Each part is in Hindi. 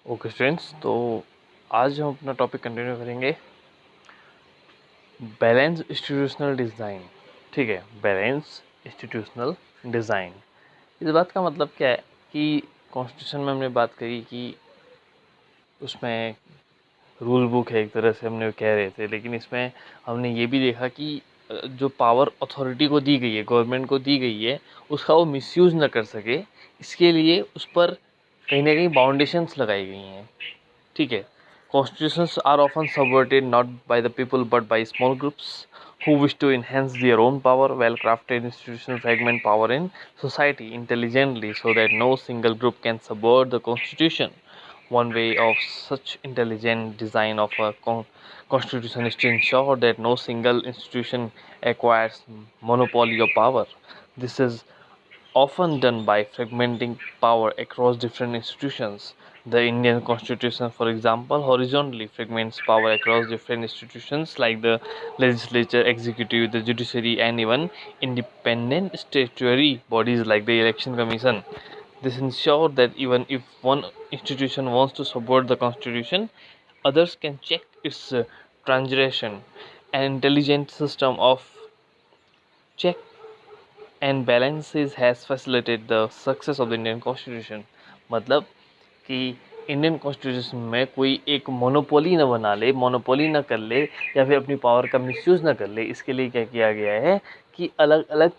ओके स्टूडेंट्स, तो आज हम अपना टॉपिक कंटिन्यू करेंगे बैलेंस इंस्टीट्यूशनल डिज़ाइन। ठीक है, बैलेंस इंस्टीट्यूशनल डिज़ाइन। इस बात का मतलब क्या है कि कॉन्स्टिट्यूशन में हमने बात करी कि उसमें रूल बुक है, एक तरह से हमने कह रहे थे, लेकिन इसमें हमने ये भी देखा कि जो पावर अथॉरिटी को दी गई है, गवर्नमेंट को दी गई है, उसका वो मिसयूज़ न कर सके, इसके लिए उस पर कहीं ना कहीं बाउंडेशंस लगाई गई हैं। ठीक है, constitutions are often subverted not by the people but by small groups who wish to enhance their own power. Well-crafted institutions fragment power in society intelligently so that no single group can subvert the constitution. One way of such intelligent design of a constitution is to ensure that no single institution acquires monopoly of power. This is often done by fragmenting power across different institutions. The Indian Constitution, for example, horizontally fragments power across different institutions like the legislature, executive, the judiciary, and even independent statutory bodies like the Election Commission. This ensures that even if one institution wants to subvert the constitution, others can check its transgression. An intelligent system of check and balances has facilitate the success of the Indian constitution. मतलब कि इंडियन कॉन्स्टिट्यूशन में कोई एक मोनोपोली न बना ले, मोनोपोली न कर ले, या फिर अपनी पावर का मिसयूज़ न कर ले। इसके लिए क्या किया गया है कि अलग अलग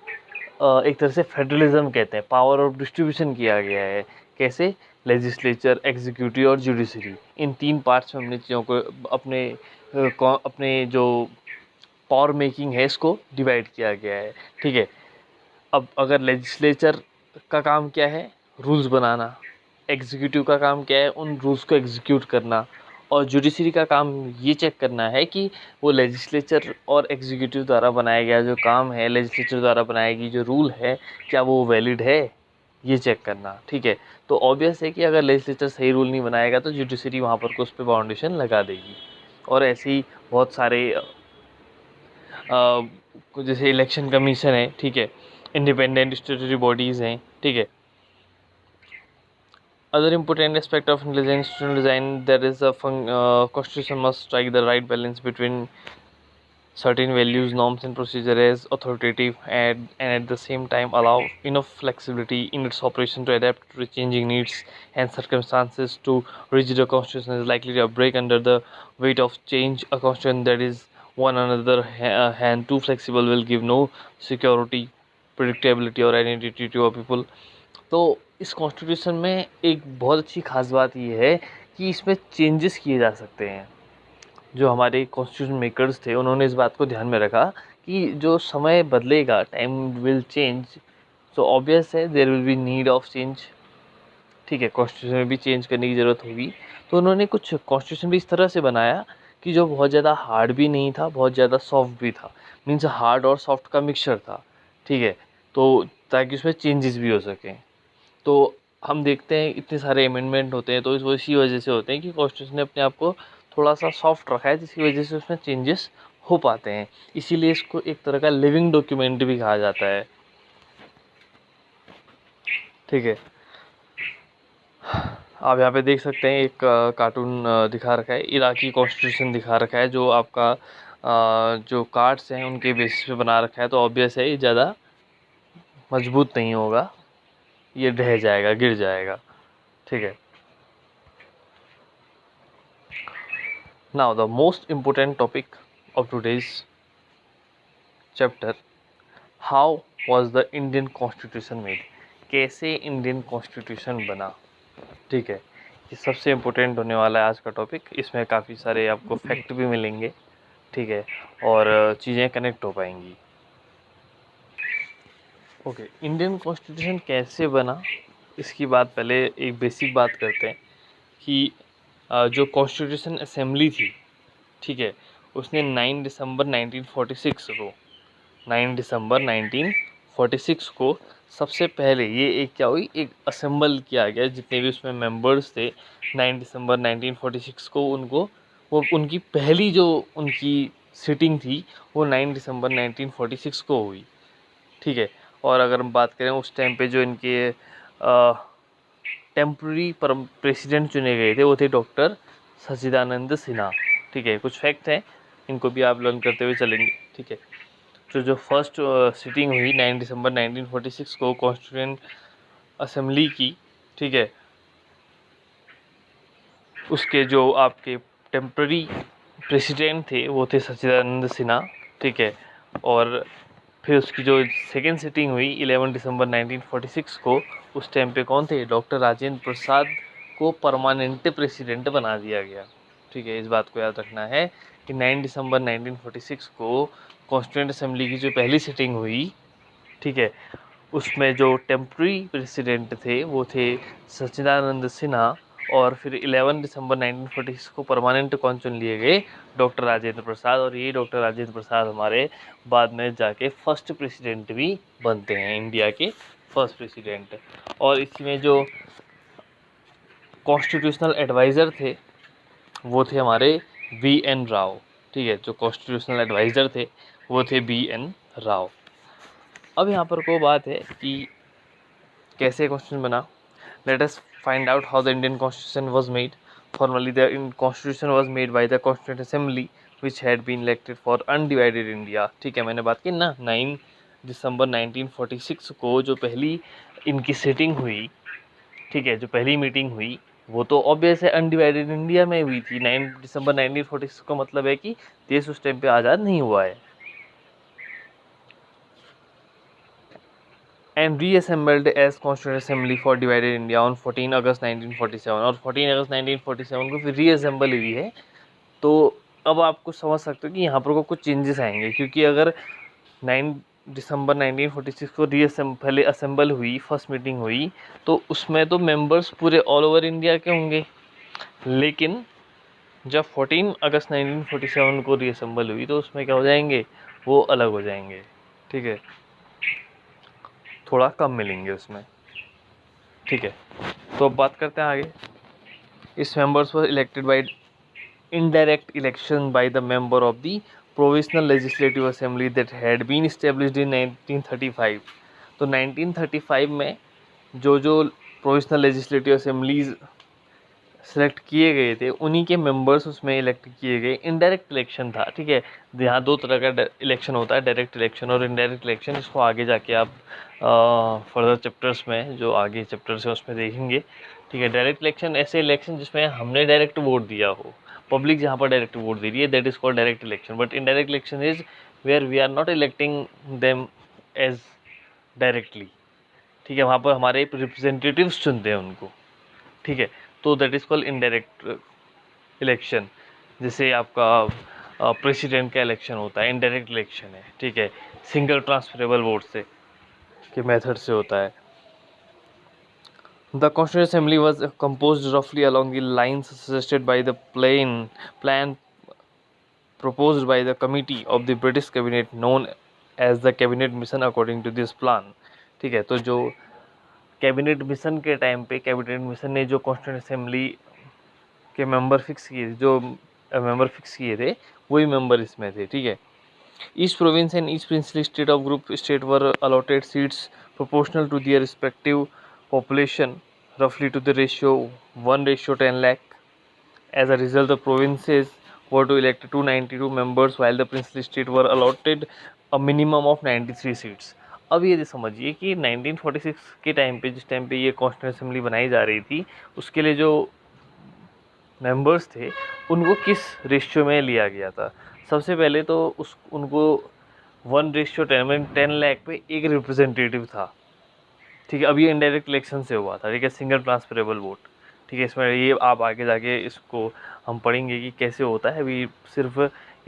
एक तरह से फेडरलिज्म कहते हैं, पावर ऑफ डिस्ट्रीब्यूशन किया गया है। कैसे? लेजिस्लेचर, एग्जीक्यूटिव और जुडिशरी, इन तीन पार्ट्स में हमने चीज़ों को अपने जो पावर मेकिंग है इसको डिवाइड किया गया है। ठीक है, अब अगर लेजिस्लेचर का काम क्या है? रूल्स बनाना। एग्जीक्यूटिव का काम क्या है? उन रूल्स को एग्जीक्यूट करना। और जुडिशरी का काम ये चेक करना है कि वो लेजिस्लेचर और एग्जीक्यूटिव द्वारा बनाया गया जो काम है, लेजिस्लेचर द्वारा बनाई गई जो रूल है, क्या वो वैलिड है, ये चेक करना। ठीक है, तो ऑब्वियस है कि अगर लेजिस्लेचर सही रूल नहीं बनाएगा तो जुडिशरी वहाँ पर उस पर बाउंडेशन लगा देगी। और ऐसे ही बहुत सारे जैसे इलेक्शन कमीशन है, ठीक है, इंडिपेंडेंट स्टैट्यूटरी बॉडीज़ हैं। ठीक है, other important aspect of intelligent institutional design, there is a constitution must strike the right balance between certain values, norms and procedure as authoritative and at the same time allow enough flexibility in its operation to adapt to changing needs and circumstances. To rigid a constitution is likely to break under the weight of change. A constitution that is one another hand too flexible will give no security, predictability or identity to a people. तो इस कॉन्स्टिट्यूशन में एक बहुत अच्छी खास बात ये है कि इसमें चेंजेस किए जा सकते हैं। जो हमारे कॉन्स्टिट्यूशन मेकर्स थे उन्होंने इस बात को ध्यान में रखा कि जो समय बदलेगा, time will change, so obvious है there will be need of change. ठीक है, कॉन्स्टिट्यूशन में भी चेंज करने की ज़रूरत होगी। तो उन्होंने कुछ कॉन्स्टिट्यूशन भी इस तरह से बनाया कि जो बहुत ज़्यादा हार्ड भी नहीं था, बहुत ज़्यादा सॉफ्ट भी था, मीन्स हार्ड और सॉफ्ट का मिक्सचर था। ठीक है, तो ताकि उसमें चेंजेस भी हो सकें। तो हम देखते हैं इतने सारे अमेंडमेंट होते हैं, तो इसी वजह से होते हैं कि कॉन्स्टिट्यूशन ने अपने आप को थोड़ा सा सॉफ्ट रखा है, जिसकी वजह से उसमें चेंजेस हो पाते हैं। इसीलिए इसको एक तरह का लिविंग डॉक्यूमेंट भी कहा जाता है। ठीक है, आप यहाँ पे देख सकते हैं एक कार्टून दिखा रखा है, इराकी कॉन्स्टिट्यूशन दिखा रखा है, जो आपका जो कार्ड्स हैं उनके बेसिस पे बना रखा है। तो ऑब्वियस है ये ज़्यादा मजबूत नहीं होगा, ये ढह जाएगा, गिर जाएगा। ठीक है, now the most important topic of today's chapter, how was the Indian Constitution made? कैसे इंडियन कॉन्स्टिट्यूशन बना? ठीक है, ये सबसे इम्पोर्टेंट होने वाला है आज का टॉपिक। इसमें काफ़ी सारे आपको फैक्ट भी मिलेंगे, ठीक है, और चीज़ें कनेक्ट हो पाएंगी। ओके, इंडियन कॉन्स्टिट्यूशन कैसे बना, इसकी बात पहले एक बेसिक बात करते हैं कि जो कॉन्स्टिट्यूशन असेंबली थी, ठीक है, उसने 9 दिसंबर 1946 को सबसे पहले ये एक क्या हुई, एक असेंबल किया गया। जितने भी उसमें मेंबर्स थे 9 दिसंबर 1946 को वो उनकी पहली जो उनकी सिटिंग थी वो 9 दिसंबर 1946 को हुई। ठीक है, और अगर हम बात करें उस टाइम पे जो इनके टेम्प्रेरी प्रेसिडेंट चुने गए थे वो थे डॉक्टर सच्चिदानंद सिन्हा। ठीक है, कुछ फैक्ट हैं, इनको भी आप लर्न करते हुए चलेंगे। ठीक है, तो जो फर्स्ट सिटिंग हुई 9 दिसंबर 1946 को कॉन्स्टिट्यूएंट असेंबली की, ठीक है, उसके जो आपके टेम्प्रेरी प्रेसिडेंट थे वो थे सच्चिदानंद सिन्हा। ठीक है, और फिर उसकी जो सेकेंड सिटिंग हुई 11 दिसंबर 1946 को, उस टाइम पे कौन थे, डॉक्टर राजेंद्र प्रसाद को परमानेंट प्रेसिडेंट बना दिया गया। ठीक है, इस बात को याद रखना है कि 9 दिसंबर 1946 को कॉन्स्टिट्यूएंट असेंबली की जो पहली सिटिंग हुई, ठीक है, उसमें जो टेम्प्रेरी प्रेसिडेंट थे वो थे सच्चिदानंद सिन्हा, और फिर 11 दिसंबर 1946 को परमानेंट कौन चुन लिए गए, डॉक्टर राजेंद्र प्रसाद। और ये डॉक्टर राजेंद्र प्रसाद हमारे बाद में जाके फर्स्ट प्रेसिडेंट भी बनते हैं, इंडिया के फर्स्ट प्रेसिडेंट। और इसमें जो कॉन्स्टिट्यूशनल एडवाइज़र थे वो थे हमारे BN राव। ठीक है, जो कॉन्स्टिट्यूशनल एडवाइज़र थे वो थे BN राव। अब यहाँ पर को बात है कि कैसे क्वेश्चन बना। Let us find out how the Indian Constitution was made. Formally, the Constitution was made by the Constituent Assembly, which had been elected for undivided India. ठीक है, मैंने बात की ना 9 दिसंबर 1946 को जो पहली इनकी सिटिंग हुई, ठीक है, जो पहली मीटिंग हुई वो तो ऑब्वियस है अनडिवाइडेड इंडिया में हुई थी। 9 दिसंबर 1946 का मतलब है कि देश उस टाइम पे आज़ाद नहीं हुआ है। and reassembled as Constituent Assembly for Divided India on 14 अगस्त 1947। और 14 अगस्त 1947 को फिर रीअसेंबल हुई है। तो अब आपको समझ सकते हो कि यहाँ पर को कुछ चेंजेस आएंगे, क्योंकि अगर 9 दिसंबर 1946 को पहले असेंबल हुई, फर्स्ट मीटिंग हुई, तो उसमें तो मेंबर्स पूरे ऑल ओवर इंडिया के होंगे, लेकिन जब 14 अगस्त 1947 को रीअसेंबल हुई तो उसमें क्या हो जाएंगे, वो अलग हो जाएंगे। ठीक है, थोड़ा कम मिलेंगे उसमें। ठीक है, तो अब बात करते हैं आगे। इस members were elected by indirect election by the member of the provisional legislative assembly that had been established in 1935। तो 1935 में जो प्रोविजनल लेजिस्लेटिव असेंबलीज सेलेक्ट किए गए थे उन्हीं के मेंबर्स उसमें इलेक्ट किए गए। इनडायरेक्ट इलेक्शन था। ठीक है, यहाँ दो तरह का इलेक्शन होता है, डायरेक्ट इलेक्शन और इनडायरेक्ट इलेक्शन। इसको आगे जाके आप फर्दर चैप्टर्स में, जो आगे चैप्टर्स है उसमें देखेंगे। ठीक है, डायरेक्ट इलेक्शन ऐसे इलेक्शन जिसमें हमने डायरेक्ट वोट दिया हो, पब्लिक जहाँ पर डायरेक्ट वोट दे रही है, that is called direct election. But indirect election is where we are not electing them as directly. ठीक है, वहाँ पर हमारे रिप्रेजेंटेटिव्स चुनते हैं उनको। ठीक है, तो that is called indirect election. जैसे आपका प्रेसिडेंट का इलेक्शन होता है, इनडायरेक्ट इलेक्शन है। ठीक है, सिंगल ट्रांसफरेबल वोट से के मेथड से होता है। The Constituent Assembly was composed roughly along the lines suggested by the plan proposed by the committee of the British cabinet known as the cabinet mission according to this plan। ठीक है, तो जो कैबिनेट मिशन के टाइम पे कैबिनेट मिशन ने जो कॉन्स्टिट्यूंट असेंबली के मेंबर फिक्स किए थे वही मेंबर इसमें थे। ठीक है, each province and each princely state of group state were allotted seats proportional to their respective population roughly to the ratio 1:10 lakh। As a result, the provinces were to elect 292 members while the princely state were allotted a minimum of 93 seats। अब ये समझिए कि 1946 के टाइम पे, जिस टाइम पे ये कॉन्स्टिट्यूंट असेंबली बनाई जा रही थी, उसके लिए जो मेंबर्स थे उनको किस रेशियो में लिया गया था। सबसे पहले तो उनको 1:10 लाख पे एक रिप्रेजेंटेटिव था। ठीक है, अब ये इनडायरेक्ट इलेक्शन से हुआ था। ठीक है, सिंगल ट्रांसफरेबल वोट। ठीक है, इसमें ये आप आगे जाके इसको हम पढ़ेंगे कि कैसे होता है। अभी सिर्फ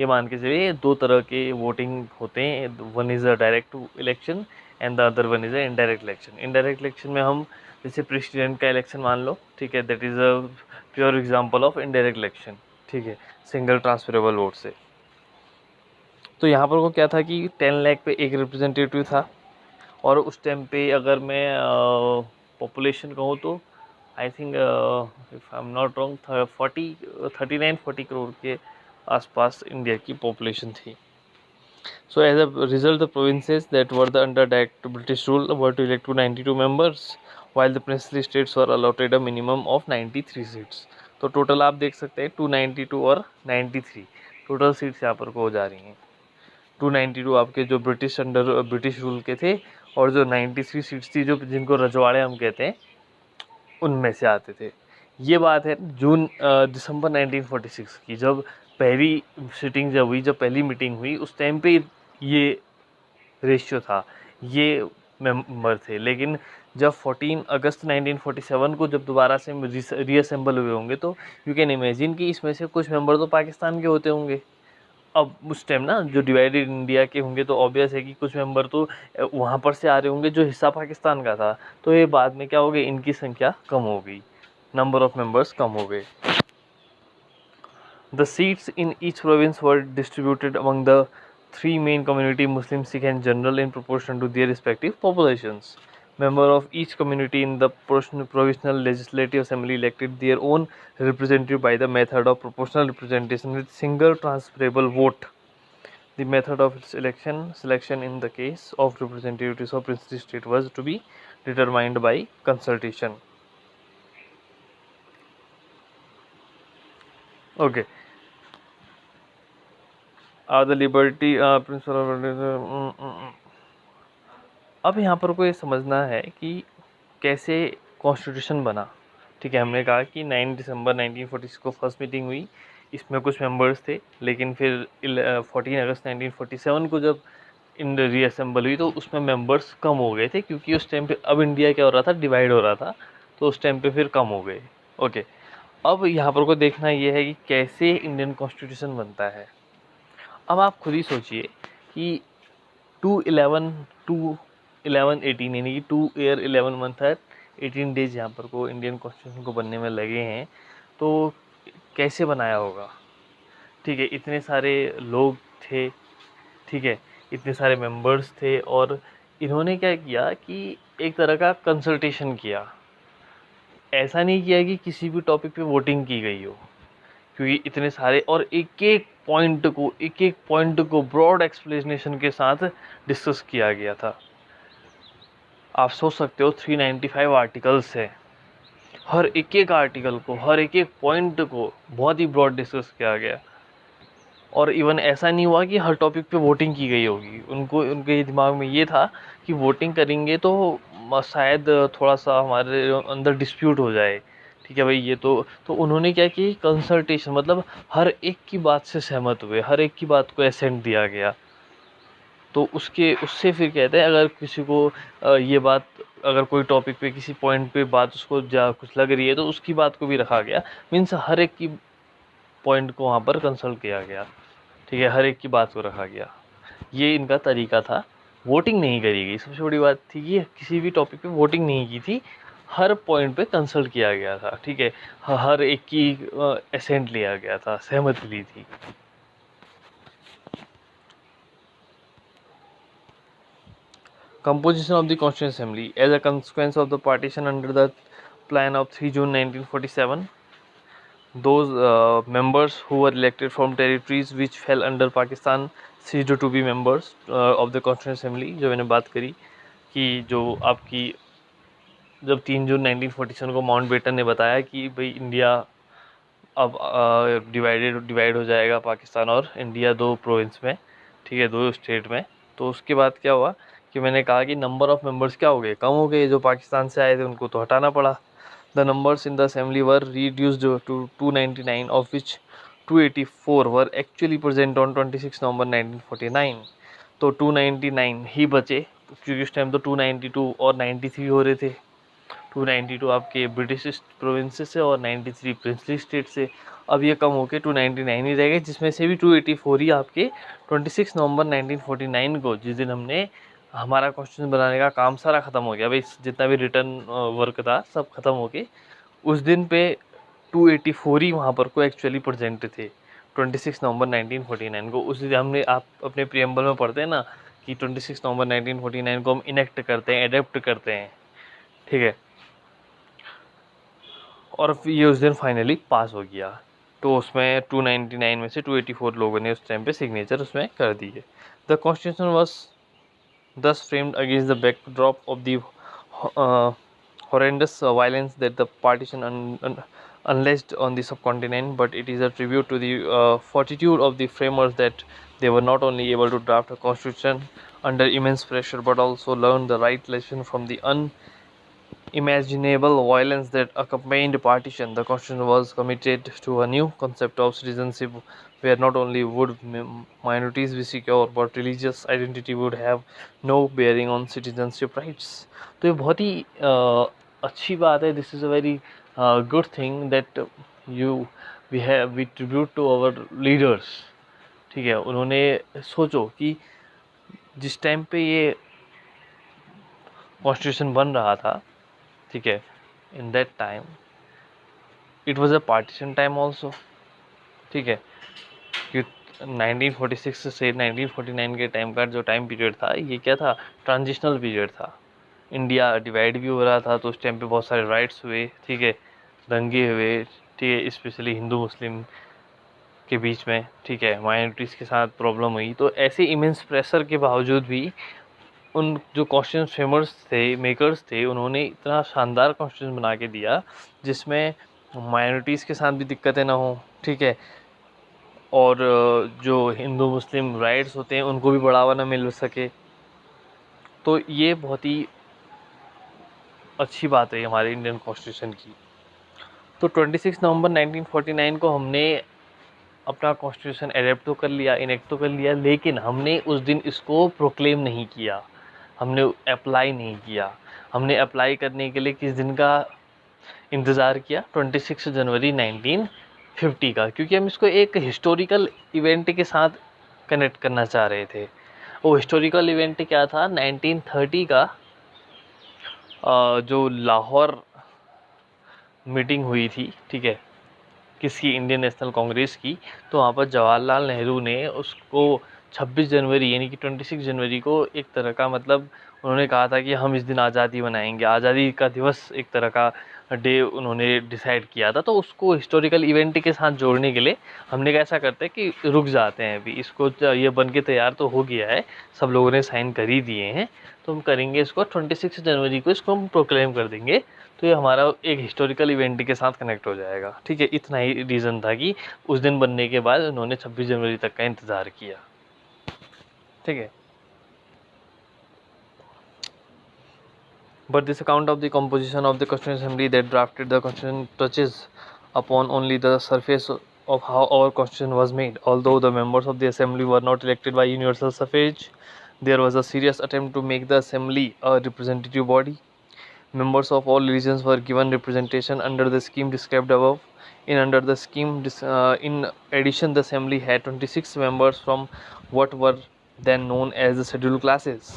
ये मान के चलिए दो तरह के वोटिंग होते हैं, one is a direct election and the other one is a indirect election. Indirect election में हम जैसे प्रेसिडेंट का इलेक्शन मान लो, ठीक है, that is a pure example of indirect election. ठीक है, सिंगल ट्रांसफरेबल वोट से। तो यहाँ पर को क्या था कि 10 लाख पे एक रिप्रेजेंटेटिव था, और उस टाइम पे अगर मैं पॉपुलेशन कहूँ तो I think if I am not wrong 39-40 crore के आसपास इंडिया की पॉपुलेशन थी। So as a result, the provinces that were under direct British rule were to elect 292 members, while the princely states were allotted a minimum of 93 seats. तो टोटल आप देख सकते हैं 292 और 93 टोटल सीट्स यहाँ पर को हो जा रही हैं। 292 आपके जो ब्रिटिश रूल के थे, और जो 93 सीट्स थी जो जिनको रजवाड़े हम कहते हैं उनमें से आते थे। ये बात है दिसंबर 1946 की, जब पहली सिटिंग जब हुई, जब पहली मीटिंग हुई, उस टाइम पे ये रेशियो था, ये मेंबर थे। लेकिन जब 14 अगस्त 1947 को जब दोबारा से रीअसेंबल हुए होंगे, तो यू कैन इमेजिन कि इसमें से कुछ मेंबर तो पाकिस्तान के होते होंगे। अब उस टाइम ना जो डिवाइडेड इंडिया के होंगे, तो ऑब्वियस है कि कुछ मेंबर तो वहाँ पर से आ रहे होंगे जो हिस्सा पाकिस्तान का था। तो ये बाद में क्या हो गई, इनकी संख्या कम हो गई, नंबर ऑफ मेंबर्स कम हो गए। The seats in each province were distributed among the three main community, Muslim, Sikh and General, in proportion to their respective populations. Member of each community in the provisional legislative assembly elected their own representative by the method of proportional representation with single transferable vote. The method of its selection in the case of representatives of princely state was to be determined by consultation. Okay. The liberty principle of अब यहाँ पर को ये समझना है कि कैसे कॉन्स्टिट्यूशन बना। ठीक है, हमने कहा कि 9 दिसंबर 1946 को फर्स्ट मीटिंग हुई, इसमें कुछ मेंबर्स थे, लेकिन फिर 14 अगस्त 1947 को जब इन रीअसेंबल हुई तो उसमें मेंबर्स कम हो गए थे, क्योंकि उस टाइम पे अब इंडिया क्या हो रहा था, डिवाइड हो रहा था, तो उस टाइम पे फिर कम हो गए। ओके, अब यहाँ पर को देखना ये है कि कैसे इंडियन कॉन्स्टिट्यूशन बनता है। अब आप खुद ही सोचिए कि 2/11/18 यानी कि 2 ईयर 11 मंथ है 18 डेज यहाँ पर को इंडियन कॉन्स्टिट्यूशन को बनने में लगे हैं, तो कैसे बनाया होगा। ठीक है, इतने सारे लोग थे, ठीक है, इतने सारे मेंबर्स थे, और इन्होंने क्या किया कि एक तरह का कंसल्टेशन किया। ऐसा नहीं किया कि किसी भी टॉपिक पे वोटिंग की गई हो, क्योंकि इतने सारे, और एक एक पॉइंट को ब्रॉड एक्सप्लेनेशन के साथ डिस्कस किया गया था। आप सोच सकते हो 395 आर्टिकल्स है, हर एक आर्टिकल को, हर एक पॉइंट को बहुत ही ब्रॉड डिस्कस किया गया। और इवन ऐसा नहीं हुआ कि हर टॉपिक पे वोटिंग की गई होगी, उनके दिमाग में ये था कि वोटिंग करेंगे तो शायद थोड़ा सा हमारे अंदर डिस्प्यूट हो जाए। ठीक है भाई, ये तो उन्होंने क्या किया, कंसल्टेशन, मतलब हर एक की बात से सहमत हुए, हर एक की बात को एसेंट दिया गया। तो उससे फिर कहते हैं, अगर किसी को ये बात, अगर कोई टॉपिक पे किसी पॉइंट पे बात उसको कुछ लग रही है, तो उसकी बात को भी रखा गया। मीन्स हर एक की पॉइंट को वहाँ पर कंसल्ट किया गया। ठीक है, हर एक की बात को रखा गया। ये इनका तरीका था। वोटिंग नहीं करी गई, सबसे बड़ी बात थी कि किसी भी टॉपिक पे वोटिंग नहीं की थी, हर पॉइंट पे कंसल्ट किया गया था। ठीक है, हर एक की एसेंट लिया गया था, सहमति ली थी। Composition of the Constituent Assembly. As a consequence of the partition under the plan of 3 June 1947, those members who were elected from territories which fell under Pakistan ceased to be members of the Constituent Assembly. जो मैंने बात करी कि जो आपकी जब 3 जून 1947 को माउंटबेटन ने बताया कि भाई इंडिया अब डिवाइड हो जाएगा, पाकिस्तान और इंडिया दो प्रोविंस में, ठीक है, दो स्टेट में। तो उसके बाद क्या हुआ कि मैंने कहा कि नंबर ऑफ मेंबर्स क्या हो गए, कम हो गए। जो पाकिस्तान से आए थे उनको तो हटाना पड़ा। The numbers in the assembly were reduced to 299, of which 284 were actually present on 26 November 1949। तो 299 ही बचे, क्योंकि उस टाइम तो 292 और 93 हो रहे थे। 292 आपके ब्रिटिश प्रोविंसेस से और 93 प्रिंसली स्टेट से। अब ये कम होकर 299 ही रह गए, जिसमें से भी 284 ही आपके 26 नवंबर 1949 को, जिस दिन हमने हमारा कॉन्स्टिट्यूशन बनाने का काम सारा ख़त्म हो गया भाई, जितना भी रिटर्न वर्क था सब ख़त्म हो के, उस दिन पे 284 ही वहाँ पर को एक्चुअली प्रेजेंट थे 26 नवंबर 1949 को। उस दिन हमने, आप अपने प्रियम्बल में पढ़ते हैं ना कि 26 नवंबर 1949 को हम इनेक्ट करते हैं, एडेप्ट करते हैं। ठीक है, और ये उस दिन फाइनली पास हो गया। तो उसमें 299 में से 284 लोगों ने उस टाइम पे सिग्नेचर उसमें कर दिए। The constitution was thus framed against the backdrop of the horrendous violence that the partition unleashed on the subcontinent, but it is a tribute to the fortitude of the framers that they were not only able to draft a constitution under immense pressure but also learn the right lesson from the unimaginable violence that accompanied partition. The constitution was committed to a new concept of citizenship where not only would minorities be secure but religious identity would have no bearing on citizenship rights. तो ये बहुत ही अच्छी बात है. This is a very good thing that you we tribute to our leaders. ठीक है, उन्होंने सोचो कि जिस टाइम पे ये कॉन्स्टिट्यूशन बन रहा था, ठीक है, in that time it was a partition time also. ठीक है, कि 1946 से 1949 के टाइम का जो टाइम पीरियड था, ये क्या था, ट्रांजिशनल पीरियड था. इंडिया डिवाइड भी हो रहा था, तो उस टाइम पे बहुत सारे राइट्स हुए. ठीक है, दंगे हुए. ठीक है, स्पेशली हिंदू मुस्लिम के बीच में. ठीक है, माइनॉरिटीज़ के साथ प्रॉब्लम हुई. तो ऐसे इमेंस प्रेशर के बावजूद भी उन जो कॉन्स्टिट्यूशन फ्रेमर्स थे, मेकर्स थे, उन्होंने इतना शानदार कॉन्स्टिट्यूशन बना के दिया जिसमें माइनॉरिटीज़ के साथ भी दिक्कतें ना हो. ठीक है, और जो हिंदू मुस्लिम राइट्स होते हैं उनको भी बढ़ावा ना मिल सके. तो ये बहुत ही अच्छी बात है हमारे इंडियन कॉन्स्टिट्यूशन की. तो 26 नवंबर 1949 को हमने अपना कॉन्स्टिट्यूशन एडेप्ट तो कर लिया, इनेक्ट तो कर लिया, लेकिन हमने उस दिन इसको प्रोक्लेम नहीं किया, हमने अप्लाई नहीं किया. हमने अप्लाई करने के लिए किस दिन का इंतज़ार किया? 26 जनवरी 1950 का, क्योंकि हम इसको एक हिस्टोरिकल इवेंट के साथ कनेक्ट करना चाह रहे थे. वो हिस्टोरिकल इवेंट क्या था? 1930 का जो लाहौर मीटिंग हुई थी. ठीक है, किसकी? इंडियन नेशनल कांग्रेस की. तो वहाँ पर जवाहरलाल नेहरू ने उसको 26 जनवरी यानी कि 26 जनवरी को एक तरह का मतलब उन्होंने कहा था कि हम इस दिन आज़ादी मनाएंगे, आज़ादी का दिवस एक तरह का डे उन्होंने डिसाइड किया था. तो उसको हिस्टोरिकल इवेंट के साथ जोड़ने के लिए हमने कैसा करते हैं कि रुक जाते हैं. अभी इसको ये बन के तैयार तो हो गया है, सब लोगों ने साइन कर ही दिए हैं, तो हम करेंगे इसको 26 जनवरी को, इसको हम प्रोक्लेम कर देंगे. तो ये हमारा एक हिस्टोरिकल इवेंट के साथ कनेक्ट हो जाएगा. ठीक है, इतना ही रीज़न था कि उस दिन बनने के बाद उन्होंने 26 जनवरी तक का इंतज़ार किया. ठीक है, but this account of the composition of the Constituent Assembly that drafted the Constitution touches upon only the surface of how our Constitution was made. Although the members of the Assembly were not elected by universal suffrage, there was a serious attempt to make the Assembly a representative body. Members of all regions were given representation under the scheme described above. Under the scheme, in addition, the Assembly had 26 members from what were then known as the scheduled classes.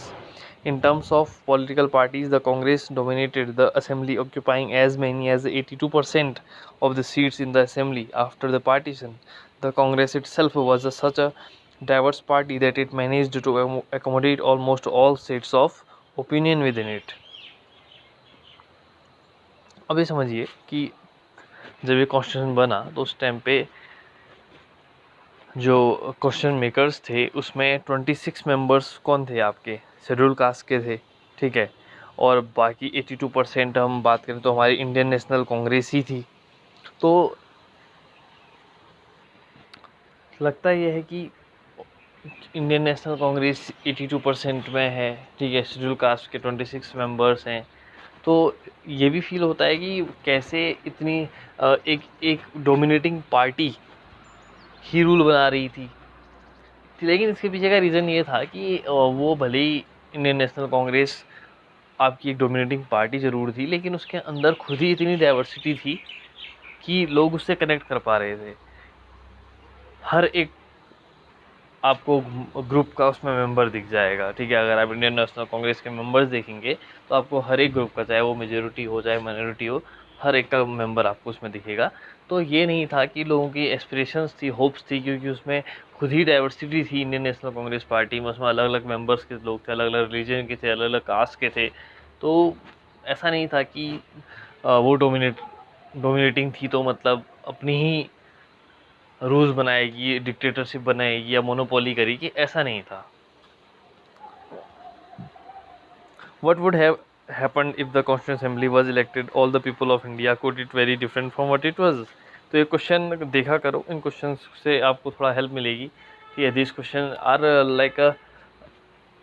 In terms of political parties, the Congress dominated the Assembly, occupying as many as 82% of the seats in the Assembly. After the partition, the Congress itself was such a diverse party that it managed to accommodate almost all states of opinion within it. अब ये समझिए कि जब ये कॉन्स्टिट्यूशन बना तो उस टाइम पे जो क्वेश्चन मेकर्स थे उसमें 26 मेंबर्स कौन थे? आपके शेड्यूल कास्ट के थे. ठीक है, और बाकी 82% हम बात करें तो हमारी इंडियन नेशनल कांग्रेस ही थी. तो लगता ये है कि इंडियन नेशनल कांग्रेस 82% में है. ठीक है, शेड्यूल कास्ट के 26 मेंबर्स हैं. तो ये भी फील होता है कि कैसे इतनी एक डोमिनेटिंग पार्टी ही रूल बना रही थी. लेकिन इसके पीछे का रीज़न ये था कि वो भले ही इंडियन नेशनल कांग्रेस आपकी एक डोमिनेटिंग पार्टी ज़रूर थी, लेकिन उसके अंदर खुद ही इतनी डाइवर्सिटी थी कि लोग उससे कनेक्ट कर पा रहे थे. हर एक आपको ग्रुप का उसमें मेंबर दिख जाएगा. ठीक है, अगर आप इंडियन नेशनल कांग्रेस के मेंबर्स देखेंगे तो आपको हर एक ग्रुप का, चाहे वो मेजोरिटी हो चाहे माइनॉरिटी हो, हर एक का मेंबर आपको उसमें दिखेगा. तो ये नहीं था कि लोगों की एस्पिरेशंस थी, होप्स थी, क्योंकि उसमें खुद ही डाइवर्सिटी थी इंडियन नेशनल कांग्रेस पार्टी में. उसमें अलग अलग मेंबर्स के लोग थे, अलग अलग रिलीजन के थे, अलग अलग कास्ट के थे. तो ऐसा नहीं था कि वो डोमिनेटिंग थी तो मतलब अपनी ही रूल्स बनाएगी, डिक्टेटरशिप बनाएगी या मोनोपोली करेगी, ऐसा नहीं था। What would have happened if the Constituent Assembly was elected all the people of India? Could it very different from what it was? तो ये क्वेश्चन देखा करो, इन क्वेश्चन से आपको थोड़ा हेल्प मिलेगी कि this question are like a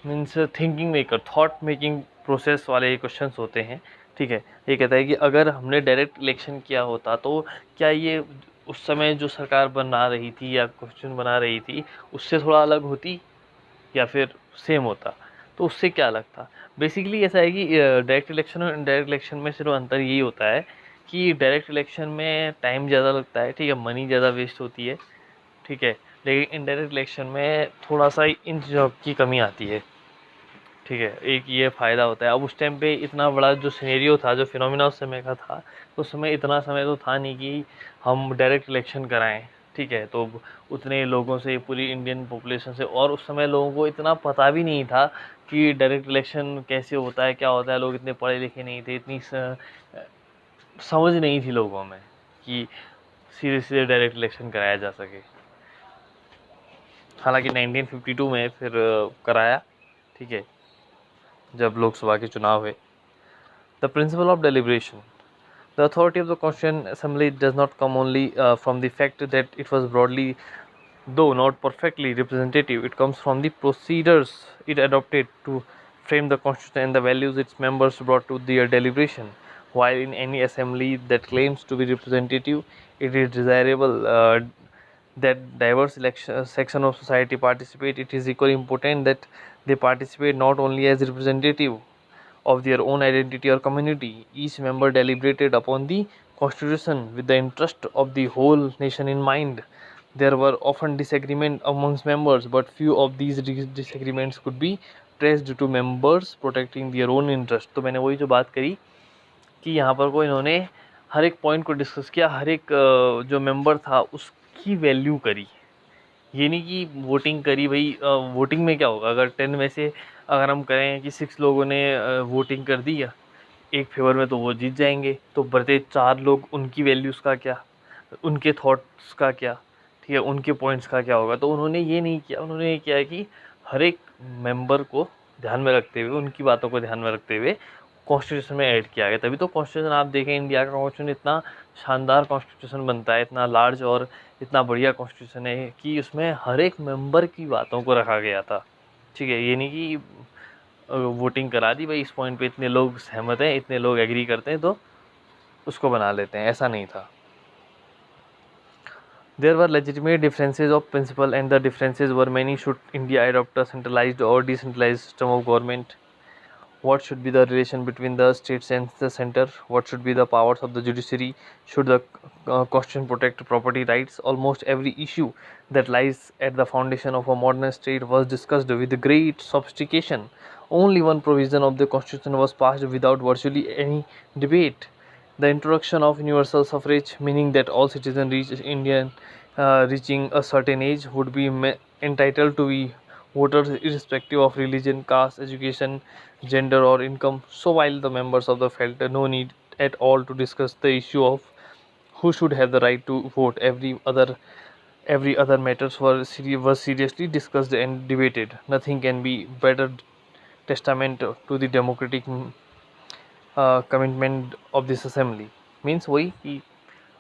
means thinking maker, thought making process वाले ये क्वेश्चंस होते हैं। ठीक है, ये कहता है कि अगर हमने डायरेक्ट इलेक्शन किया होता तो क्या ये उस समय जो सरकार बना रही थी या क्वेश्चन बना रही थी उससे थोड़ा अलग होती या फिर सेम होता, तो उससे क्या अलग था। बेसिकली ऐसा है कि डायरेक्ट इलेक्शन और इनडायरेक्ट इलेक्शन में सिर्फ अंतर यही होता है कि डायरेक्ट इलेक्शन में टाइम ज़्यादा लगता है, ठीक है, मनी ज़्यादा वेस्ट होती है, ठीक है, लेकिन इनडायरेक्ट इलेक्शन में थोड़ा सा इन चीज़ों की कमी आती है। ठीक है, एक ये फ़ायदा होता है। अब उस टाइम पे इतना बड़ा जो सिनेरियो था, जो फिनोमिना उस समय का था, उस समय इतना समय तो था नहीं कि हम डायरेक्ट इलेक्शन कराएं। ठीक है, तो उतने लोगों से, पूरी इंडियन पॉपुलेशन से, और उस समय लोगों को इतना पता भी नहीं था कि डायरेक्ट इलेक्शन कैसे होता है, क्या होता है। लोग इतने पढ़े लिखे नहीं थे, इतनी समझ नहीं थी लोगों में कि सीधे सीधे डायरेक्ट इलेक्शन कराया जा सके। हालांकि 1952 में फिर कराया, ठीक है, जब लोकसभा के चुनाव हुए। The principle of deliberation. The authority of the Constituent Assembly does not come only from the fact that it was broadly, though not perfectly, representative. It comes from the procedures it adopted to frame the Constitution and the values its members brought to their deliberation. While in any assembly that claims to be representative, it is desirable that diverse section of society participate. It is equally important that they participate not only as representative of their own identity or community. Each member deliberated upon the constitution with the interest of the whole nation in mind. There were often disagreements amongst members, but few of these disagreements could be traced to members protecting their own interest. तो मैंने वही जो बात करी कि यहाँ पर को इन्होंने हर एक पॉइंट को डिस्कस किया, हर एक जो मेंबर था उसकी वैल्यू करी। ये नहीं कि वोटिंग करी भाई, वोटिंग में क्या होगा, अगर 10 में से अगर हम करें कि 6 लोगों ने वोटिंग कर दी या एक फेवर में, तो वो जीत जाएंगे। तो बचे 4 लोग, उनकी वैल्यूज़ का क्या, उनके थॉट्स का क्या, ठीक है, उनके पॉइंट्स का क्या होगा। तो उन्होंने ये नहीं किया, उन्होंने ये किया कि हर एक मेंबर को ध्यान में रखते हुए, उनकी बातों को ध्यान में रखते हुए कॉन्स्टिट्यूशन में ऐड किया गया। तभी तो कॉन्स्टिट्यूशन आप देखें, इंडिया का कॉन्स्टिट्यूशन इतना शानदार कॉन्स्टिट्यूशन बनता है, इतना लार्ज और इतना बढ़िया कॉन्स्टिट्यूशन है कि उसमें हर एक मेंबर की बातों को रखा गया था। ठीक है, ये नहीं कि वोटिंग करा दी भाई, इस पॉइंट पे इतने लोग सहमत हैं, इतने लोग एग्री करते हैं तो उसको बना लेते हैं, ऐसा नहीं था। There were legitimate differences of principle, and the differences were many. Should India adopt a centralized or decentralized system of government? What should be the relation between the states and the center? What should be the powers of the judiciary? Should the constitution protect property rights? Almost every issue that lies at the foundation of a modern state was discussed with great sophistication. Only one provision of the constitution was passed without virtually any debate: the introduction of universal suffrage, meaning that all citizens reaching a certain age would be entitled to be voters irrespective of religion, caste, education, gender, or income. So while the members of the felt no need at all to discuss the issue of who should have the right to vote, every other matters was seriously discussed and debated. Nothing can be better testament to the democratic commitment of this assembly. Means वही कि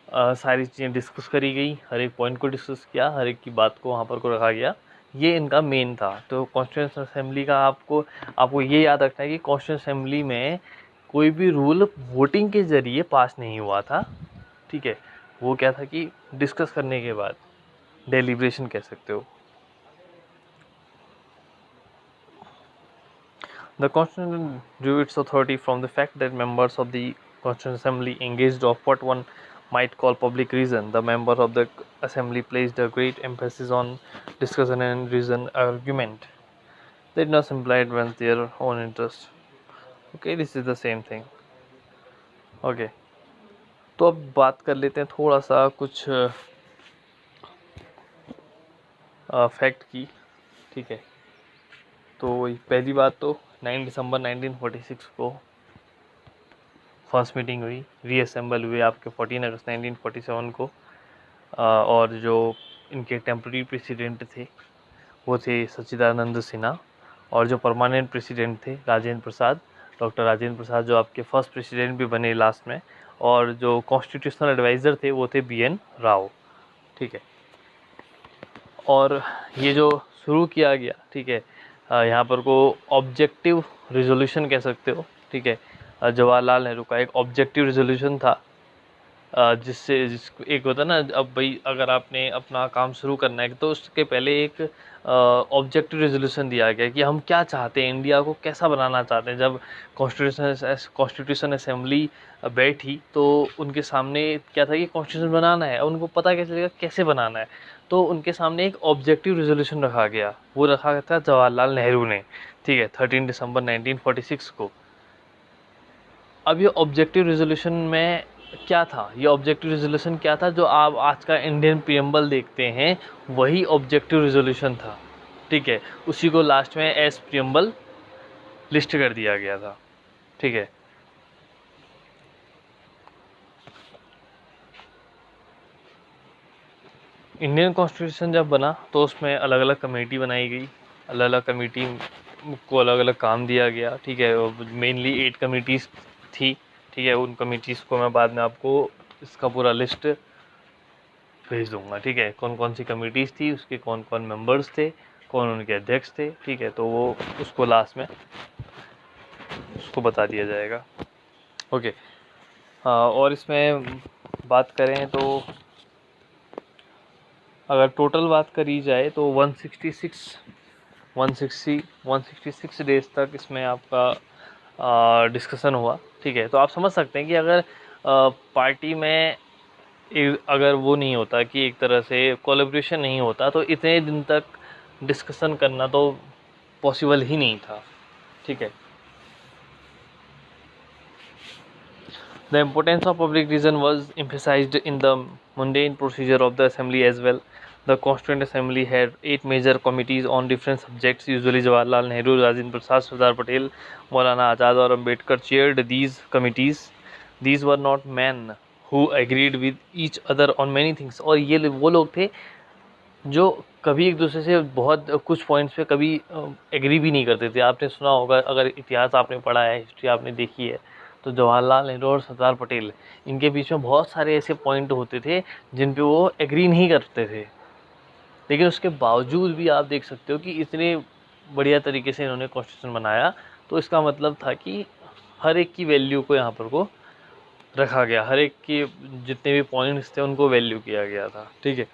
सारी चीज़ें डिस्कस करी गई, हर एक पॉइंट को डिस्कस किया, हर एक की बात को वहाँ पर को रखा गया। ये इनका मेन था। तो कॉन्स्टिट्यूंट असेंबली का आपको ये याद रखना है कि कॉन्स्टिट्यूंट असेंबली में कोई भी रूल वोटिंग के ज़रिए पास नहीं हुआ था। ठीक है, वो क्या था कि डिस्कस करने के बाद, डेलिब्रेशन कह सकते हो। The Constitution drew its authority from the fact that members of the Constituent Assembly engaged of what one might call public reason. The members of the Assembly placed a great emphasis on discussion and reason argument. They did not simply advance their own interest. Okay, this is the same thing. Okay, तो अब बात कर लेते हैं थोड़ा सा कुछ फैक्ट की। ठीक है, तो वही पहली बात तो 9 दिसंबर 1946 को फर्स्ट मीटिंग हुई, रीअसेंबल हुए आपके 14 अगस्त 1947 को। और जो इनके टेम्पररी प्रेसिडेंट थे वो थे सच्चिदानंद सिन्हा, और जो परमानेंट प्रेसिडेंट थे राजेंद्र प्रसाद, डॉक्टर राजेंद्र प्रसाद, जो आपके फर्स्ट प्रेसिडेंट भी बने लास्ट में, और जो कॉन्स्टिट्यूशनल एडवाइज़र थे वो थे BN राव। ठीक है, और ये जो शुरू किया गया, ठीक है, यहाँ पर को ऑब्जेक्टिव रिजोल्यूशन कह सकते हो। ठीक है, जवाहरलाल नेहरू का एक ऑब्जेक्टिव रिजोल्यूशन था, जिसको एक होता है ना, अब भाई अगर आपने अपना काम शुरू करना है तो उसके पहले एक ऑब्जेक्टिव रेजोल्यूशन दिया गया कि हम क्या चाहते हैं, इंडिया को कैसा बनाना चाहते हैं। जब कॉन्स्टिट्यूशन असेंबली बैठी तो उनके सामने क्या था कि कॉन्स्टिट्यूशन बनाना है, उनको पता कैसे चलेगा कैसे बनाना है, तो उनके सामने एक ऑब्जेक्टिव रेजोल्यूशन रखा गया, वो रखा था जवाहरलाल नेहरू ने। ठीक है, 13 दिसंबर 1946 को। अब ये ऑब्जेक्टिव रेजोल्यूशन में क्या था, ये ऑब्जेक्टिव रेजोल्यूशन क्या था, जो आप आज का इंडियन प्रीएम्बल देखते हैं वही ऑब्जेक्टिव रेजोल्यूशन था। ठीक है, उसी को लास्ट में एस प्रीएम्बल लिस्ट कर दिया गया था। ठीक है, इंडियन कॉन्स्टिट्यूशन जब बना तो उसमें अलग अलग कमेटी बनाई गई, अलग अलग कमेटी को अलग अलग काम दिया गया। ठीक है, मेनली 8 कमेटीज़ थी। ठीक है, उन कमेटीज़ को मैं बाद में आपको इसका पूरा लिस्ट भेज दूंगा। ठीक है, कौन कौन सी कमेटीज़ थी, उसके कौन कौन मेंबर्स थे, कौन उनके अध्यक्ष थे। ठीक है, तो वो उसको लास्ट में उसको बता दिया जाएगा। ओके, और इसमें बात करें तो अगर टोटल बात करी जाए तो 166 डेज तक इसमें आपका डिस्कशन हुआ। ठीक है, तो आप समझ सकते हैं कि अगर पार्टी में अगर वो नहीं होता कि एक तरह से कोलैबोरेशन नहीं होता तो इतने दिन तक डिस्कशन करना तो पॉसिबल ही नहीं था। ठीक है, the importance of public reason was emphasized in the mundane procedure of the assembly as well. The Constituent Assembly had 8 major committees on different subjects. Usually Jawaharlal Nehru, Rajendra Prasad, Sardar Patel, Maulana Azad और Ambedkar chaired these committees. These were not men who agreed with each other on many things. और ये वो लोग थे जो कभी एक दूसरे से बहुत कुछ पॉइंट्स पे कभी एग्री भी नहीं करते थे। आपने सुना होगा, अगर इतिहास आपने पढ़ा है, हिस्ट्री आपने देखी है, तो जवाहरलाल नेहरू और सरदार पटेल, इनके बीच में बहुत सारे ऐसे पॉइंट होते थे जिन पे वो एग्री नहीं करते थे, लेकिन उसके बावजूद भी आप देख सकते हो कि इतने बढ़िया तरीके से इन्होंने कॉन्स्टिट्यूशन बनाया। तो इसका मतलब था कि हर एक की वैल्यू को यहाँ पर को रखा गया, हर एक के जितने भी पॉइंट्स थे उनको वैल्यू किया गया था। ठीक है,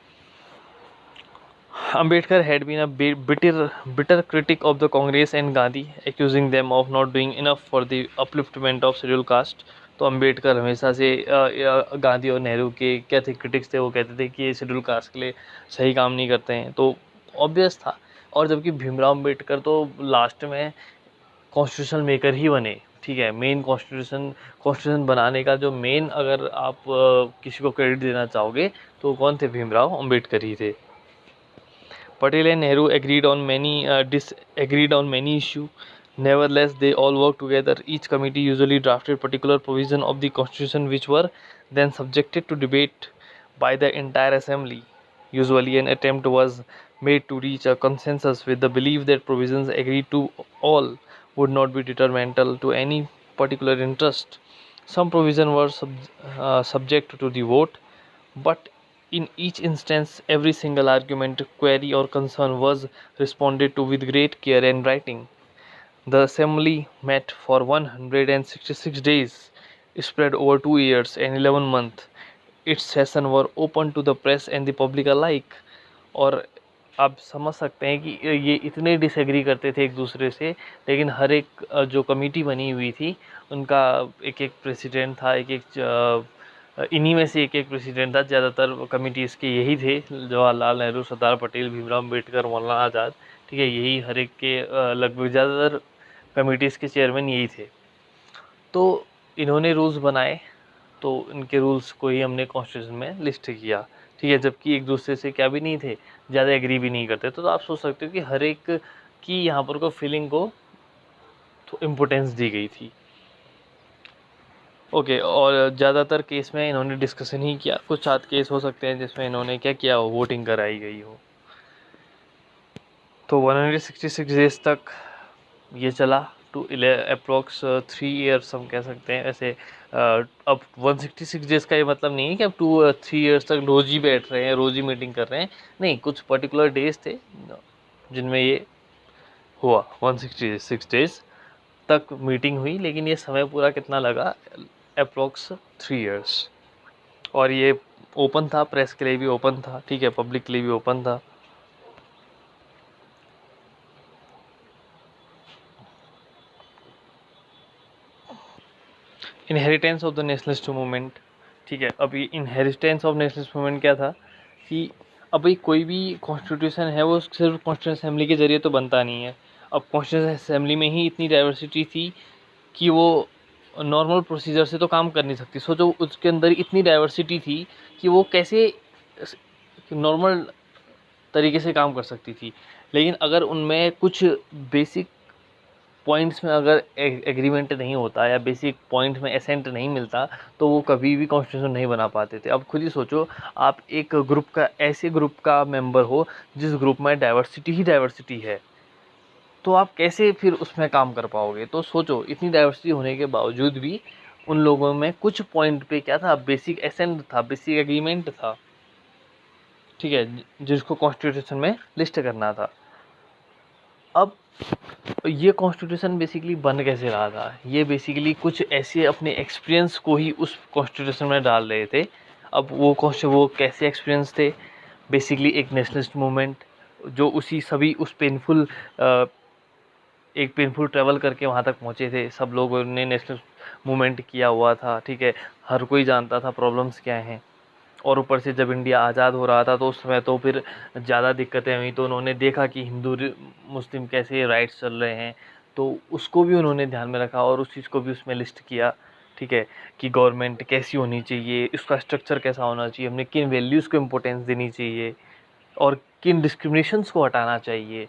Ambedkar had been a bitter critic of the Congress and Gandhi, accusing them of not doing enough for the upliftment of scheduled caste. तो अम्बेडकर हमेशा से गांधी और नेहरू के क्या थे, क्रिटिक्स थे। वो कहते थे कि ये शेड्यूल कास्ट के लिए सही काम नहीं करते हैं, तो ऑब्वियस था। और जबकि भीमराव अम्बेडकर तो लास्ट में कॉन्स्टिट्यूशन मेकर ही बने। ठीक है, मेन कॉन्स्टिट्यूशन बनाने का जो मेन, अगर आप किसी को क्रेडिट देना चाहोगे तो कौन थे, भीमराव अम्बेडकर ही थे। Patel and Nehru disagreed on many issues. Nevertheless, they all worked together. Each committee usually drafted particular provision of the constitution which were then subjected to debate by the entire assembly. Usually, an attempt was made to reach a consensus with the belief that provisions agreed to all would not be detrimental to any particular interest. Some provisions were subject to the vote, but in each instance, every single argument, query, or concern was responded to with great care and writing. The assembly met for 166 days, spread over 2 years and 11 months. Its sessions were open to the press and the public alike. और आप समझ सकते हैं कि ये इतने डिसएग्री करते थे एक दूसरे से, लेकिन हर एक जो कमेटी बनी हुई थी उनका एक एक प्रेसिडेंट था, एक एक इन्हीं में से एक एक प्रेसिडेंट था। ज़्यादातर कमेटीज़ के यही थे, जवाहरलाल नेहरू, सरदार पटेल, भीमराव अम्बेडकर, मौलाना आज़ाद। ठीक है, यही हर एक के लगभग ज़्यादातर कमेटीज़ के चेयरमैन यही थे। तो इन्होंने रूल्स बनाए, तो इनके रूल्स को ही हमने कॉन्स्टिट्यूशन में लिस्ट किया। ठीक है, जबकि एक दूसरे से क्या भी नहीं थे, ज़्यादा एग्री भी नहीं करते। तो आप सोच सकते हो कि हर एक की यहाँ पर को फीलिंग को तो इम्पोर्टेंस दी गई थी। ओके, और ज़्यादातर केस में इन्होंने डिस्कशन ही किया, कुछ आध केस हो सकते हैं जिसमें इन्होंने क्या किया हो, वोटिंग कराई गई हो। तो 166 डेज तक ये चला, टू अप्रोक्स 3 ईयर्स हम कह सकते हैं ऐसे। अब 166 डेज का ये मतलब नहीं है कि अब 2-3 ईयर्स तक रोज़ ही बैठ रहे हैं, रोज़ ही मीटिंग कर रहे हैं। नहीं, कुछ पर्टिकुलर डेज थे जिनमें ये हुआ, 166 डेज तक मीटिंग हुई, लेकिन ये समय पूरा कितना लगा, अप्रोक्स 3 ईयर्स। और ये ओपन था, प्रेस के लिए भी ओपन था, ठीक है, पब्लिक के लिए भी ओपन था। Inheritance of the nationalist movement, ठीक है। अभी इनहेरिटेंस ऑफ नेशनलिस्ट मूवमेंट क्या था कि अभी कोई भी कॉन्स्टिट्यूशन है वो सिर्फ कॉन्स्टिट्यूशन असेंबली के ज़रिए तो बनता नहीं है। अब कॉन्स्टिट्यूशन असेंबली में ही इतनी डाइवर्सिटी थी कि वो नॉर्मल प्रोसीजर से तो काम कर नहीं सकती। सोचो उसके अंदर इतनी डाइवर्सिटी थी कि वो कैसे नॉर्मल तरीके से काम कर सकती थी। लेकिन अगर उनमें कुछ बेसिक पॉइंट्स में अगर एग्रीमेंट नहीं होता या बेसिक पॉइंट में एसेंट नहीं मिलता, तो वो कभी भी कॉन्स्टिट्यूशन नहीं बना पाते थे। अब खुद ही सोचो, आप एक ग्रुप का, ऐसे ग्रुप का मेंबर हो जिस ग्रुप में डाइवर्सिटी ही डाइवर्सिटी है, तो आप कैसे फिर उसमें काम कर पाओगे। तो सोचो, इतनी डाइवर्सिटी होने के बावजूद भी उन लोगों में कुछ पॉइंट पे क्या था, बेसिक एसेंट था, बेसिक एग्रीमेंट था, ठीक है, जिसको कॉन्स्टिट्यूशन में लिस्ट करना था। अब ये कॉन्स्टिट्यूशन बेसिकली बन कैसे रहा था, ये बेसिकली कुछ ऐसे अपने एक्सपीरियंस को ही उस कॉन्स्टिट्यूशन में डाल रहे थे। अब वो कैसे एक्सपीरियंस थे, बेसिकली एक नेशनलिस्ट मूवमेंट जो उसी सभी उस पेनफुल एक पेनफुल ट्रैवल करके वहाँ तक पहुँचे थे। सब लोगों ने नेशनल मूवमेंट किया हुआ था, ठीक है, हर कोई जानता था प्रॉब्लम्स क्या हैं। और ऊपर से जब इंडिया आज़ाद हो रहा था तो उस समय तो फिर ज़्यादा दिक्कतें हुई, तो उन्होंने देखा कि हिंदू मुस्लिम कैसे राइट्स चल रहे हैं, तो उसको भी उन्होंने ध्यान में रखा और उस चीज़ को भी उसमें लिस्ट किया, ठीक है, कि गवर्नमेंट कैसी होनी चाहिए, इसका स्ट्रक्चर कैसा होना चाहिए, हमने किन वैल्यूज़ को इम्पोर्टेंस देनी चाहिए और किन डिस्क्रिमिनेशंस को हटाना चाहिए।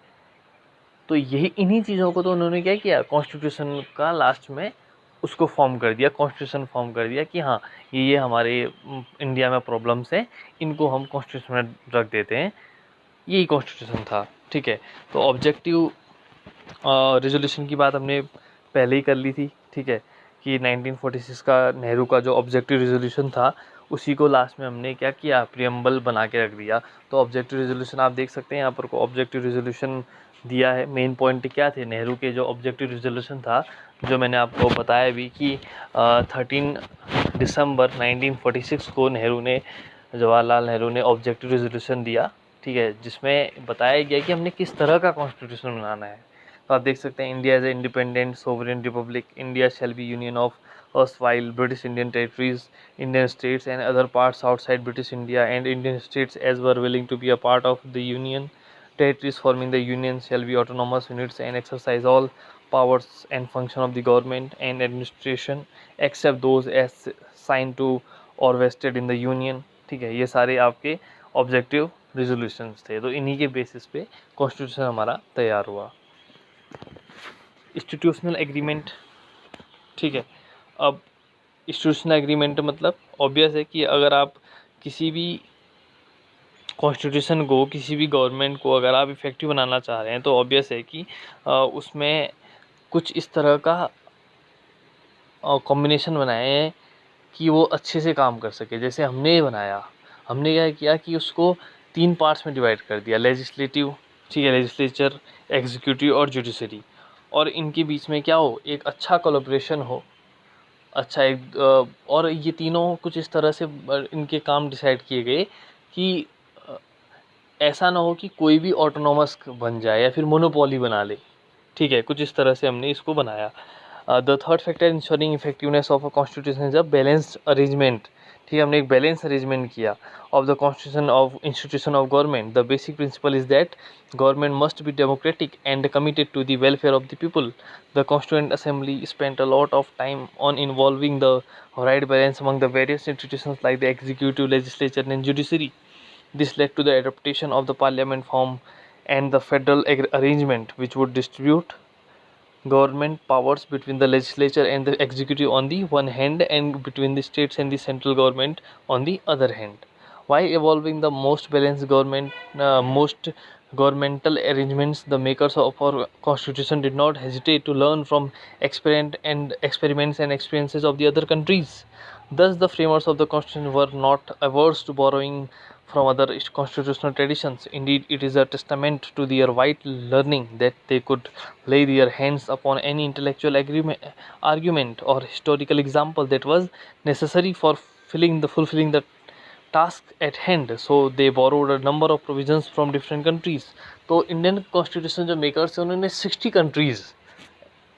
तो यही इन्हीं चीज़ों को तो उन्होंने क्या किया, कॉन्स्टिट्यूशन का लास्ट में उसको फॉर्म कर दिया, कॉन्स्टिट्यूशन फॉर्म कर दिया कि हाँ, ये हमारे इंडिया में प्रॉब्लम्स हैं, इनको हम कॉन्स्टिट्यूशन में रख देते हैं। यही कॉन्स्टिट्यूशन था, ठीक है। तो ऑब्जेक्टिव रेजोल्यूशन की बात हमने पहले ही कर ली थी, ठीक है, कि 1946 का नेहरू का जो ऑब्जेक्टिव रेजोल्यूशन था, उसी को लास्ट में हमने क्या किया, प्रियम्बल बना के रख दिया। तो ऑब्जेक्टिव रेजोल्यूशन आप देख सकते हैं यहाँ पर को ऑब्जेक्टिव रेजोल्यूशन दिया है। मेन पॉइंट क्या थे नेहरू के, जो ऑब्जेक्टिव रेजोल्यूशन था, जो मैंने आपको बताया भी कि 13 दिसंबर 1946 को नेहरू ने, जवाहरलाल नेहरू ने ऑब्जेक्टिव रेजोल्यूशन दिया, ठीक है, जिसमें बताया गया कि हमने किस तरह का कॉन्स्टिट्यूशन बनाना है। तो आप देख सकते हैं, India as a independent sovereign republic, India shall be union of erstwhile British Indian territories, Indian states and other parts outside British India, and Indian states as were willing to be a part of the Union. Territories forming the Union shall be autonomous units and exercise all powers and function of the government and administration except those as signed to or vested in the Union। ठीक है, ये सारे आपके ऑब्जेक्टिव रेजोल्यूशंस थे। तो इन्हीं के बेसिस पे कॉन्स्टिट्यूशन हमारा तैयार हुआ। इंस्टीट्यूशनल एग्रीमेंट, ठीक है। अब इंस्टीट्यूशनल एग्रीमेंट मतलब ऑब्वियस है कि अगर आप किसी भी कॉन्स्टिट्यूशन को, किसी भी गवर्नमेंट को अगर आप इफ़ेक्टिव बनाना चाह रहे हैं, तो ऑब्वियस है कि उसमें कुछ इस तरह का कॉम्बिनेशन बनाए हैं कि वो अच्छे से काम कर सके। जैसे हमने ये बनाया, हमने क्या किया कि उसको 3 पार्ट्स में डिवाइड कर दिया, लेजिस्लेटिव, ठीक है, लेजिस्लेचर, एग्जीक्यूटिव और जुडिशरी। और इनके बीच में क्या हो, एक अच्छा कोलैबोरेशन हो, अच्छा एक और ये तीनों कुछ इस तरह से इनके काम डिसाइड किए गए कि ऐसा ना हो कि कोई भी ऑटोनॉमस बन जाए या फिर मोनोपोली बना ले, ठीक है, कुछ इस तरह से हमने इसको बनाया। The third factor ensuring effectiveness of a constitution is a balanced arrangement, ठीक है, हमने एक बैलेंस अरेंजमेंट किया of the constitution of institution of government. The basic principle is that government must be democratic and committed to the welfare of the people. The Constituent Assembly spent a lot of time on involving the right balance among the various institutions like the executive, legislature, and judiciary. This led to the adaptation of the parliament form and the federal arrangement, which would distribute government powers between the legislature and the executive on the one hand and between the states and the central government on the other hand. While evolving the most balanced most governmental arrangements, the makers of our constitution did not hesitate to learn from experiments and experiences of the other countries. Thus, the framers of the constitution were not averse to borrowing from other constitutional traditions. Indeed, it is a testament to their wide learning that they could lay their hands upon any intellectual argument or historical example that was necessary for fulfilling the task at hand. So they borrowed a number of provisions from different countries. तो इंडियन कॉन्स्टिट्यूशन जो मेकर्स हैं उन्होंने 60 कंट्रीज़,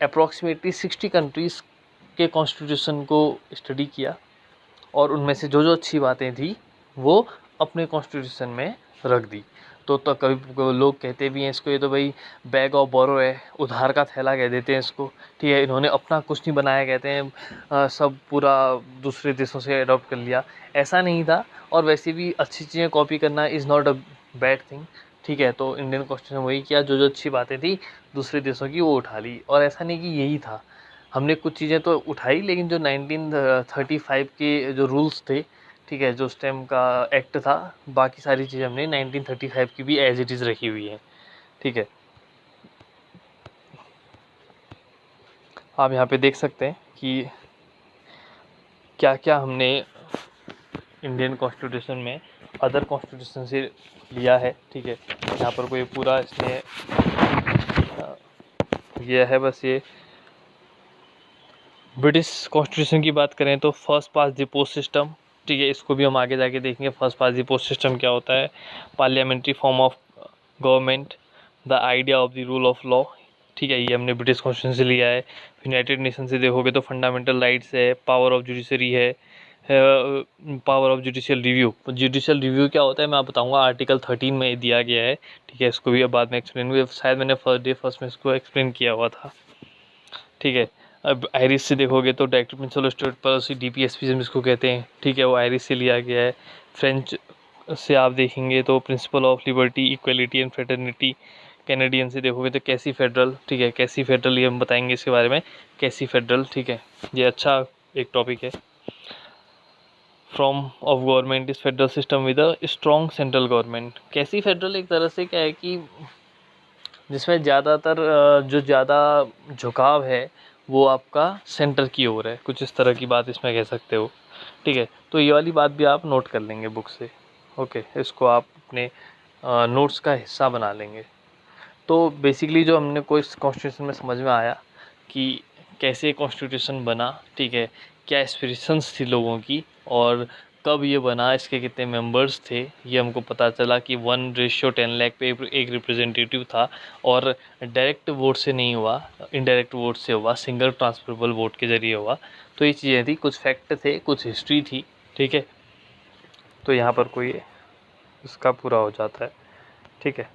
अप्रॉक्सीमेटली 60 कंट्रीज़ के कॉन्स्टिट्यूशन को स्टडी किया और उनमें से जो जो अच्छी बातें थी वो अपने कॉन्स्टिट्यूशन में रख दी। तो कभी लोग कहते भी हैं इसको, ये तो भाई बैग ऑफ बोरो है, उधार का थैला कह देते हैं इसको, ठीक है, इन्होंने अपना कुछ नहीं बनाया, कहते हैं सब पूरा दूसरे देशों से अडॉप्ट कर लिया। ऐसा नहीं था, और वैसे भी अच्छी चीज़ें कॉपी करना is not a bad thing, ठीक है। तो इंडियन कॉन्स्टिट्यूशन वही किया, जो जो अच्छी बातें थी दूसरे देशों की वो उठा ली। और ऐसा नहीं कि यही था, हमने कुछ चीज़ें तो उठाई, लेकिन जो 1935 के जो रूल्स थे, ठीक है, जो उस टाइम का एक्ट था, बाकी सारी चीज़ें हमने 1935 की भी एज इट इज़ रखी हुई है, ठीक है। आप यहाँ पे देख सकते हैं कि क्या क्या हमने इंडियन कॉन्स्टिट्यूशन में अदर कॉन्स्टिट्यूशन से लिया है, ठीक है। यहाँ पर कोई पूरा इसने ये है, बस ये ब्रिटिश कॉन्स्टिट्यूशन की बात करें तो first pass the post system, ठीक है, इसको भी हम आगे जाके देखेंगे first pass the post system क्या होता है। Parliamentary form of government, the idea of the rule of law, ठीक है, ये हमने ब्रिटिश कॉन्स्टिट्यूशन से लिया है। यूनाइटेड नेशन से देखोगे तो फंडामेंटल राइट्स है, पावर ऑफ जुडिशरी है, power of judicial review. Judicial review क्या होता है मैं आप बताऊंगा, आर्टिकल 13 में दिया गया है, ठीक है। इसको भी अब बाद में एक्सप्लेन हुआ, शायद मैंने फर्स्ट में इसको एक्सप्लेन किया हुआ था, ठीक है। अब आयरिश से देखोगे तो direct principle state policy, DPSP जिसको कहते हैं, ठीक है, वो आयरिश से लिया गया है। फ्रेंच से आप देखेंगे तो principle of liberty, equality and fraternity. Canadian से देखोगे तो कैसी फेडरल, ठीक है, कैसी फेडरल, ये हम बताएंगे इसके बारे में, कैसी फेडरल, ठीक है, ये अच्छा एक टॉपिक है। Form of government is federal system with a strong central government. कैसी फेडरल एक तरह से क्या है कि जिसमें ज़्यादातर जो ज़्यादा झुकाव है वो आपका सेंटर की ओर है, कुछ इस तरह की बात इसमें कह सकते हो, ठीक है। तो ये वाली बात भी आप नोट कर लेंगे बुक से, ओके, इसको आप अपने नोट्स का हिस्सा बना लेंगे। तो बेसिकली जो हमने को इस कॉन्स्टिट्यूशन में समझ में आया कि कैसे कॉन्स्टिट्यूशन बना, ठीक है, क्या एस्पिरेशंस थी लोगों की और कब ये बना, इसके कितने मेंबर्स थे, ये हमको पता चला कि 1:10 लाख पे एक रिप्रेजेंटेटिव था और डायरेक्ट वोट से नहीं हुआ, इनडायरेक्ट वोट से हुआ, सिंगल ट्रांसफरेबल वोट के ज़रिए हुआ। तो ये चीज़ें थी, कुछ फैक्ट थे, कुछ हिस्ट्री थी, ठीक है। तो यहाँ पर कोई इसका पूरा हो जाता है, ठीक है।